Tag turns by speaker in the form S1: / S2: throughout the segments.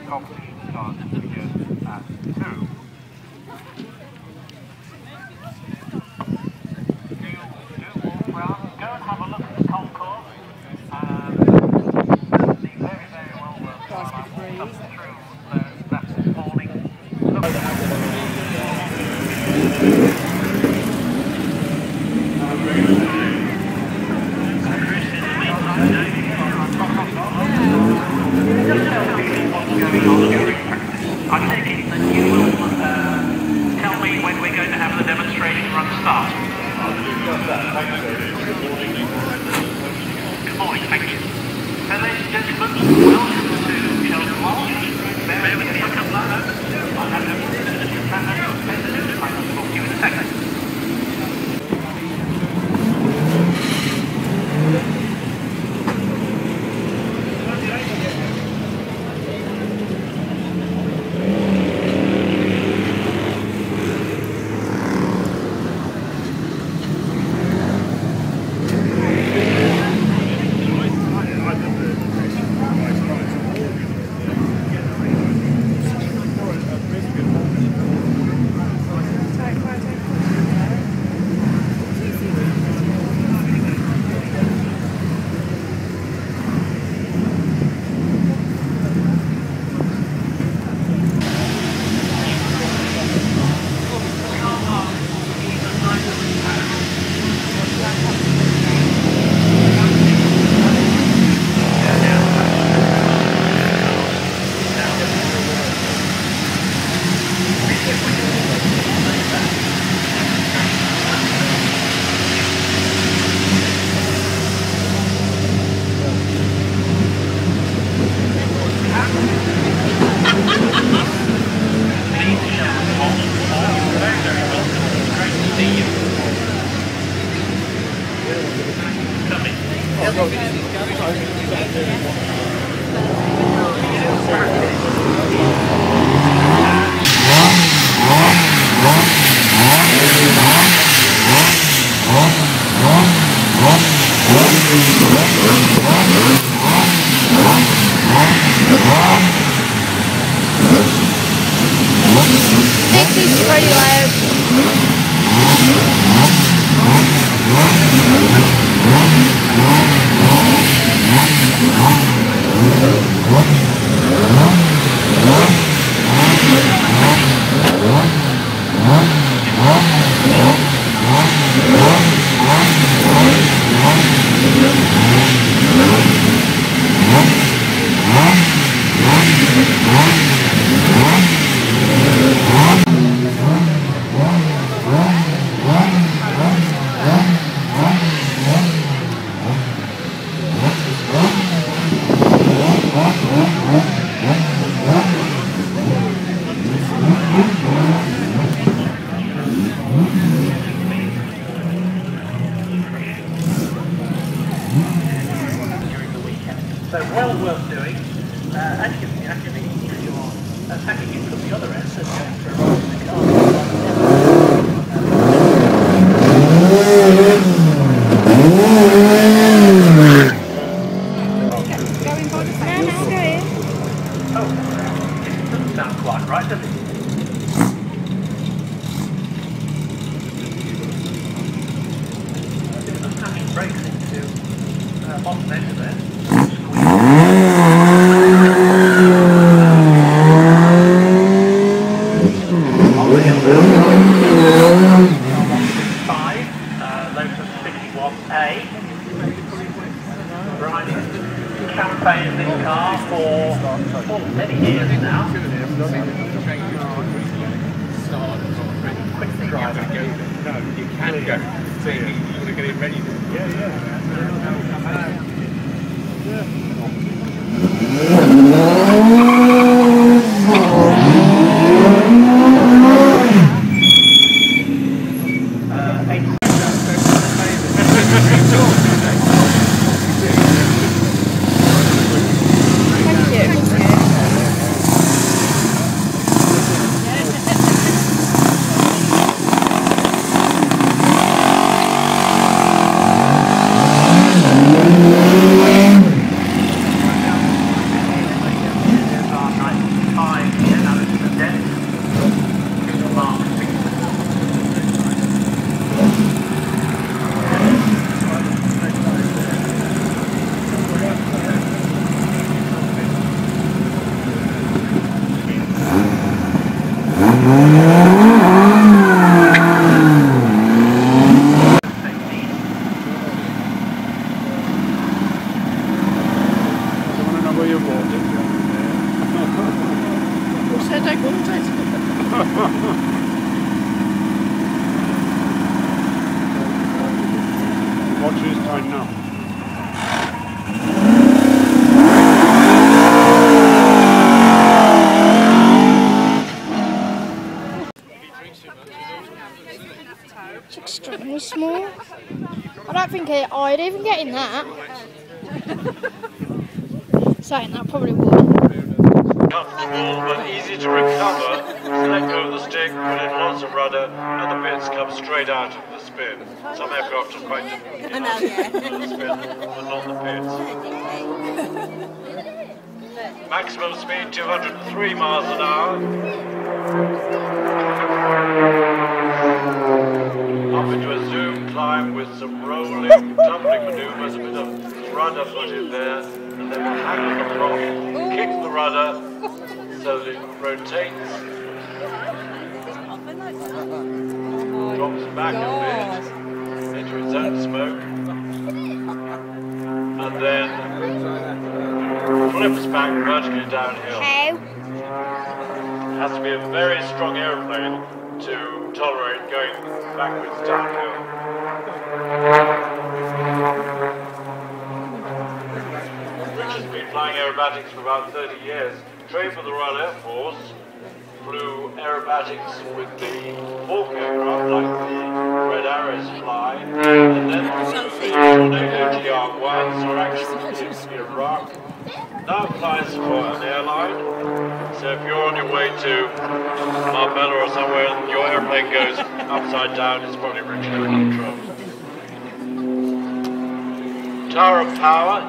S1: competition starts again at 2. Go and have a look at the concourse. Very, very well worked. Up through that morning. I take it that you will tell me when we're going to have the demonstration run start. Good morning, thank you. Ladies and gentlemen, welcome to Shelsley Walsh. Bear with me a couple of moments. I'll have to talk to you in a second. So well worth doing. Actually, if you're attacking it from the other end, so going for a ride in the car. Oh, it doesn't sound quite right, does it? I'm having brakes into bottom end of there. Campaign in this car for many years now. Quick driver.
S2: No, you can go. So you want to get it ready. Just tighten up.
S3: It's extremely small. I don't think I'd even get in that. Saying that probably would.
S4: Comfortable but easy to recover. Let go of the stick, put in lots of rudder, and the bits come straight out of the spin. Some aircraft are quite difficult to the spin, but not the bits. Maximum speed 203 miles an hour. Up into a zoom climb with some rolling, tumbling manoeuvres, a bit of rudder put in there, and then we'll hang on the prop, kick the rudder so that it rotates, drops back a bit into its own smoke, and then flips back vertically downhill. Has to be a very strong aeroplane to tolerate going backwards downhill. Richard's been flying aerobatics for about 30 years. Trained for the Royal Air Force, flew aerobatics with the Hawk aircraft like the Red Arrows fly, and then flew the Tornado GR1s or actually in Iraq. Now flies for an airline, so if you're on your way to Marbella or somewhere and your airplane goes upside down, it's probably Richard in control. Tower of power,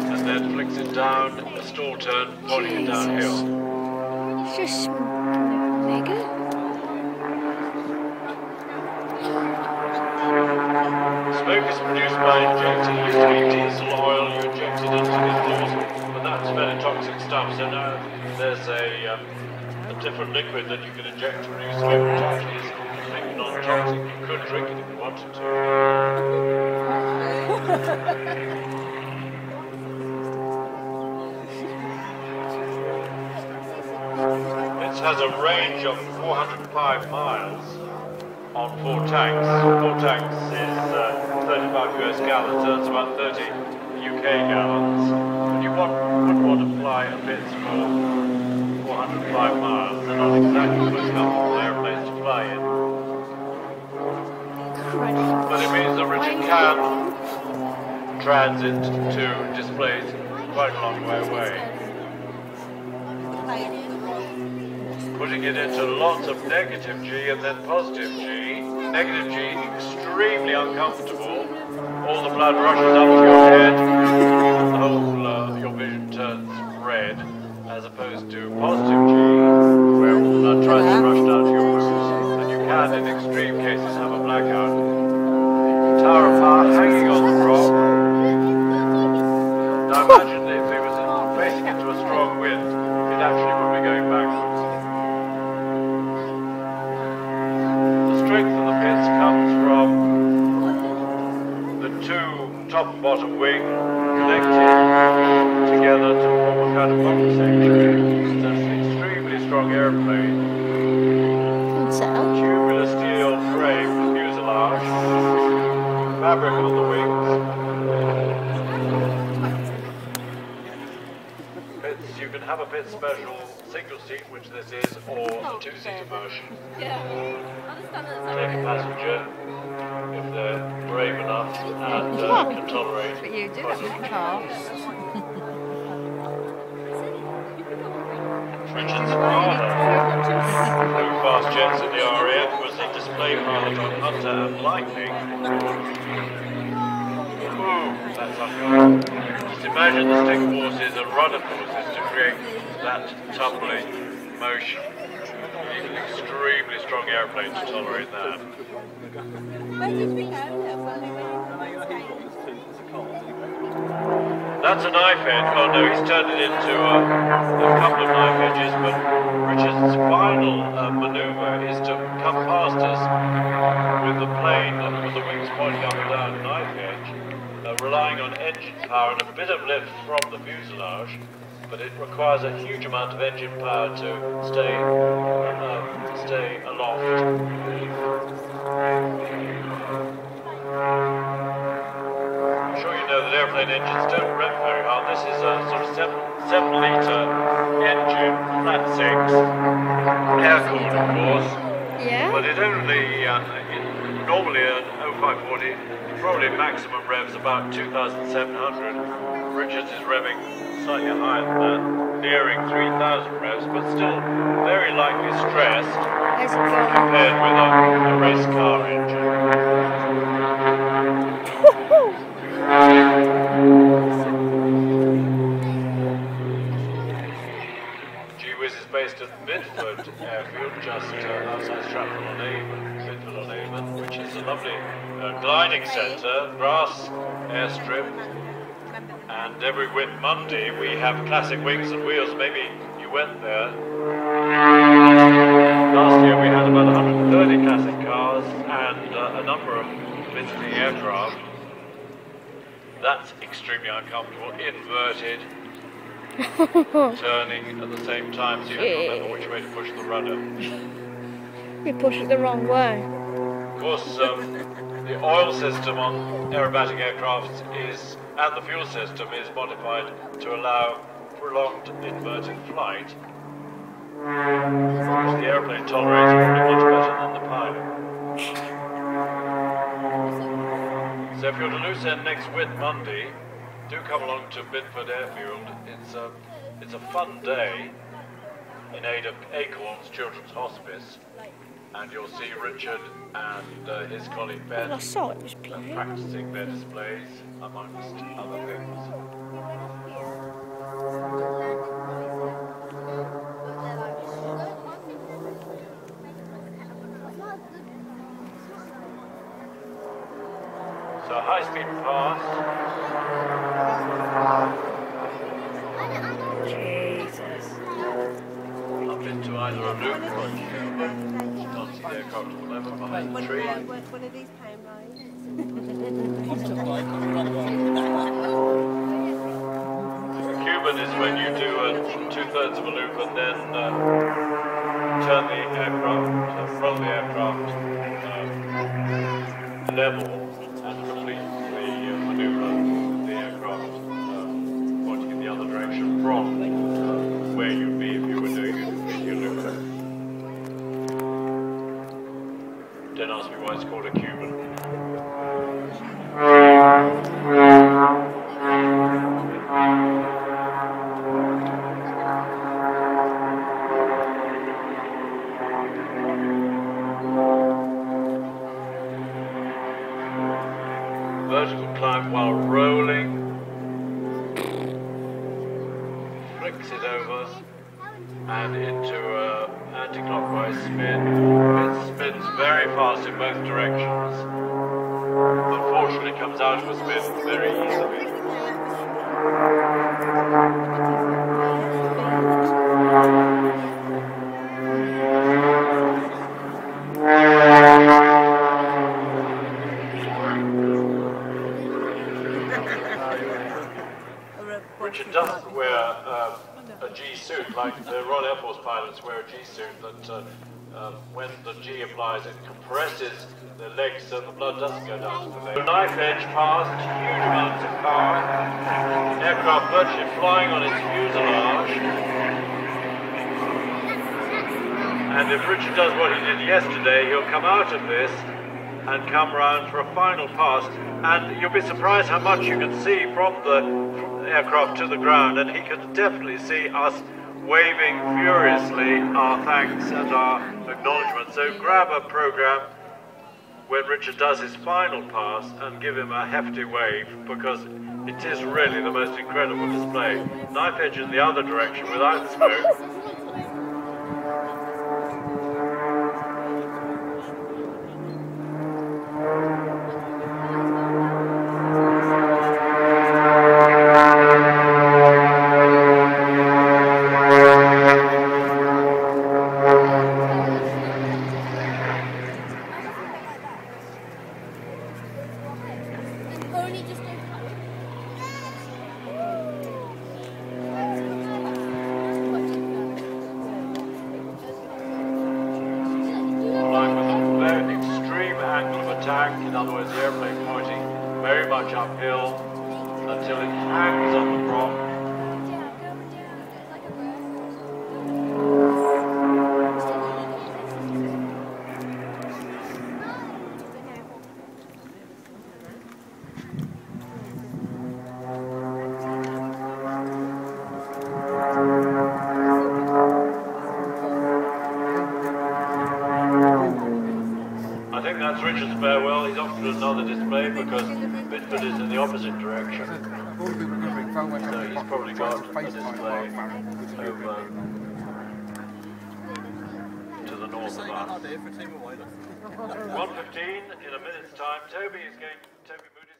S4: and then flicks it down, a stall turn, pointing it downhill.
S3: It's just bigger.
S4: Smoke is produced by injecting, used to be diesel oil, you inject it into the exhaust, but that's very toxic stuff, so now there's a different liquid that you can inject to produce smoke, which actually is completely non-toxic. You could drink it if you wanted to. It has a range of 405 miles on 4 tanks. 4 tanks is 35 US gallons, so that's about 30 UK gallons. And you wouldn't want to fly a bit for 405 miles. They're not exactly the most comfortable airplanes to fly in. But it means that Richard can transit to displays quite a long way away. Putting it into lots of negative G and then positive G. Negative G, extremely uncomfortable. All the blood rushes up to your head. The whole, your vision turns red. As opposed to positive G, where all the blood tries to rush down to your wounds. And you can, in extreme cases, have a blackout. Tower of power hanging on the prop. Now imagine if it was facing into a strong wind, it actually would be going backwards. Strength of the pits comes from the 2 top and bottom wing connected together to form a kind of bottom section. That's an extremely strong airplane. Tubular steel frame, fuselage, fabric on the wings. Pits, you can have a pit special single seat, which this is, or a 2-seater version. Take a passenger if they're brave enough and can tolerate.
S5: But you do have a car.
S4: Richard's father flew fast jets in the RAF, was the display pilot on Hunter and Lightning. Ooh, that's uncomfortable. Just imagine the stick forces and rudder forces to create that tumbling motion. Even extremely strong airplanes to tolerate that. That's a knife edge. Oh no, he's turned it into a couple of knife edges, but Richard's final manoeuvre is to come past us with the plane with the wings pointing up and down, knife edge, relying on engine power and a bit of lift from the fuselage. But it requires a huge amount of engine power to stay aloft. airplane engines don't rev very hard. This is a sort of 7-litre engine, flat 6, air-cooled of course.
S3: Yeah.
S4: But it only, normally an 0540, probably maximum revs about 2,700. Richards is revving slightly higher than that, nearing 3,000 revs, but still very lightly stressed compared with a race car engine. G-Wiz is based at Bidford Airfield, just outside Stratford-on-Avon, Bidford-on-Avon, which is a lovely gliding centre, grass airstrip, and every Whit Monday we have classic wings and wheels. Maybe you went there. Last year we had about 130 classic cars and a number of visiting aircraft. That's extremely uncomfortable, inverted, turning at the same time, so you have to remember which way to push the rudder.
S3: You push it the wrong way.
S4: Of course, the oil system on aerobatic aircraft is, and the fuel system is modified to allow prolonged inverted flight, which the airplane tolerates probably much better than the pilot. So if you're to loose end next Whit Monday, do come along to Bidford Airfield. It's a fun day in aid of Acorns Children's Hospice, and you'll see Richard and his colleague Ben
S3: I saw it was playing.
S4: practicing their displays, amongst other things. So high-speed pass.
S3: Jesus.
S4: Up into either a loop or a cube. Not see the aircraft to the left behind the tree.
S5: One of these pound lines.
S4: Cuban is when you do 2/3 of a loop and then turn the aircraft, roll the aircraft level and complete the maneuver of the aircraft pointing in the other direction from where you'd be if you were doing it in your loop. Don't ask me why it's called a Cuban. Vertical climb while rolling, flicks it over and into an anti-clockwise spin. It spins very fast in both directions. Unfortunately, comes out of a spin very easily. Richard doesn't wear a G-suit like the Royal Air Force pilots wear a G-suit that when the G applies it compresses the legs so the blood doesn't go down to the legs. Knife edge past huge amounts of power, aircraft virtually flying on its fuselage, and if Richard does what he did yesterday, he'll come out of this and come round for a final pass, and you'll be surprised how much you can see from the aircraft to the ground, and he can definitely see us waving furiously our thanks and our acknowledgement. So grab a program when Richard does his final pass and give him a hefty wave, because it is really the most incredible display. Knife edge in the other direction without smoke. In other words, the airplane pointing very much uphill, until it hangs on the prop. I think that's Richard's farewell. He's off to another display because Bitford is in the opposite direction. So he's probably got a display over to the north of us. 1:15 in a minute's time. Toby Moody.